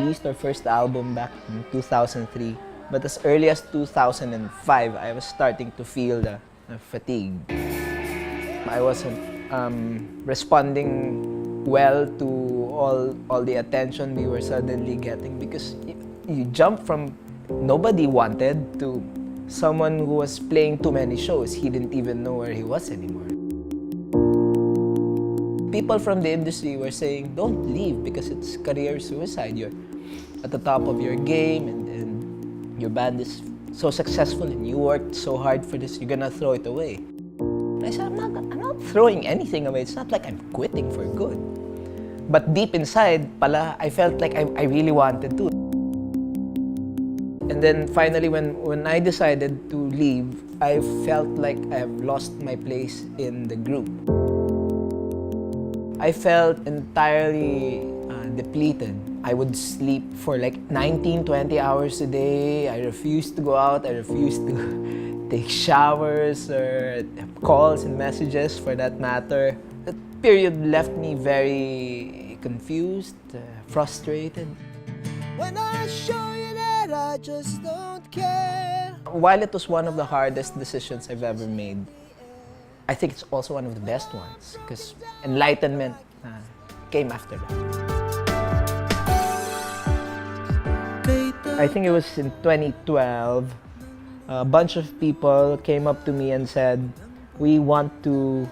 released our first album back in 2003. But as early as 2005, I was starting to feel the fatigue. I wasn't responding well to all the attention we were suddenly getting, because you jump from nobody wanted to someone who was playing too many shows. He didn't even know where he was anymore. People from the industry were saying, don't leave because it's career suicide. You're at the top of your game and your band is so successful and you worked so hard for this, you're gonna throw it away. And I said, I'm not throwing anything away. It's not like I'm quitting for good. But deep inside, pala, I felt like I really wanted to. And then finally, when I decided to leave, I felt like I've lost my place in the group. I felt entirely depleted. I would sleep for like 19, 20 hours a day. I refused to go out. I refused to take showers or calls and messages for that matter. That period left me very confused, frustrated. When I show you that I just don't care. While it was one of the hardest decisions I've ever made, I think it's also one of the best ones, because enlightenment came after that. I think it was in 2012, a bunch of people came up to me and said, we want to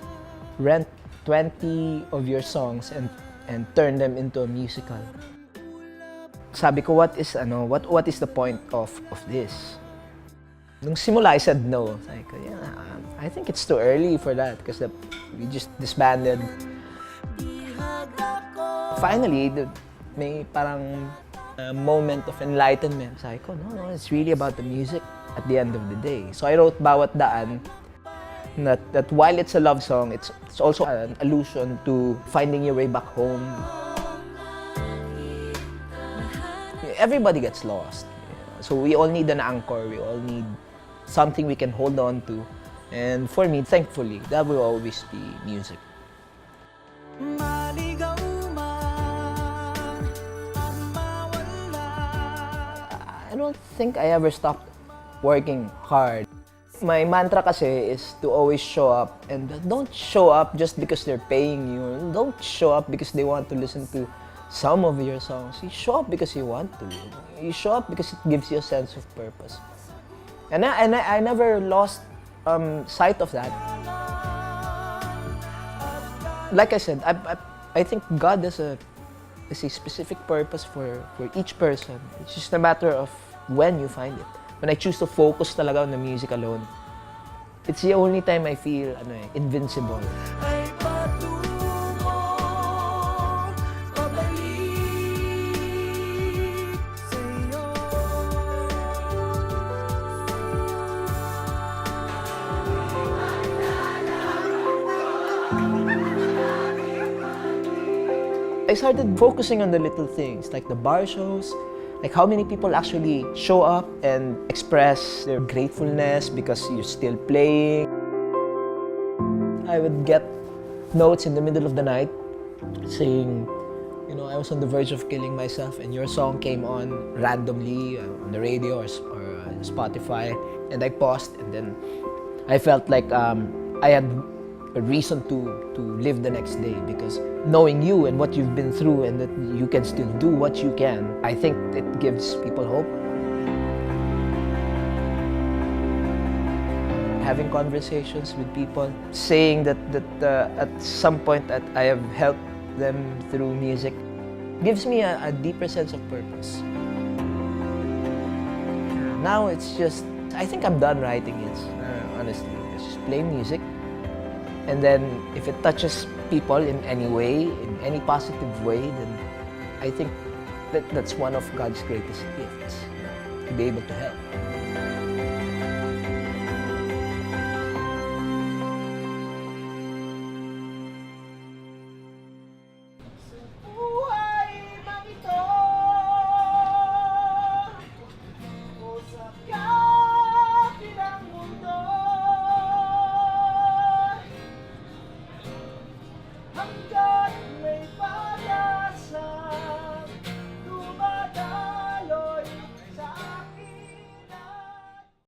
rent 20 of your songs and turn them into a musical. Sabi ko, what is the point of this? Nung simula, I said no. Like, yeah, I think it's too early for that because we just disbanded. Finally, may parang moment of enlightenment. Sabi ko, no, it's really about the music at the end of the day. So I wrote Bawat Daan, that while it's a love song, it's also an allusion to finding your way back home. Everybody gets lost. So we all need an anchor, we all need something we can hold on to. And for me, thankfully, that will always be music. I don't think I ever stopped working hard. My mantra kasi is to always show up, and don't show up just because they're paying you. Don't show up because they want to listen to some of your songs. You show up because you want to. You show up because it gives you a sense of purpose. And I never lost sight of that. Like I said, I think God has a specific purpose for each person. It's just a matter of when you find it. When I choose to focus talaga on the music alone, it's the only time I feel invincible. I started focusing on the little things, like the bar shows, like how many people actually show up and express their gratefulness because you're still playing. I would get notes in the middle of the night saying, I was on the verge of killing myself and your song came on randomly on the radio or Spotify, and I paused, and then I felt like I had a reason to live the next day, because knowing you and what you've been through and that you can still do what you can, I think it gives people hope. Having conversations with people, saying that at some point that I have helped them through music, gives me a deeper sense of purpose. Now it's just, I think I'm done writing it, honestly. It's just play music. And then if it touches people in any way, in any positive way, then I think that's one of God's greatest gifts, to be able to help.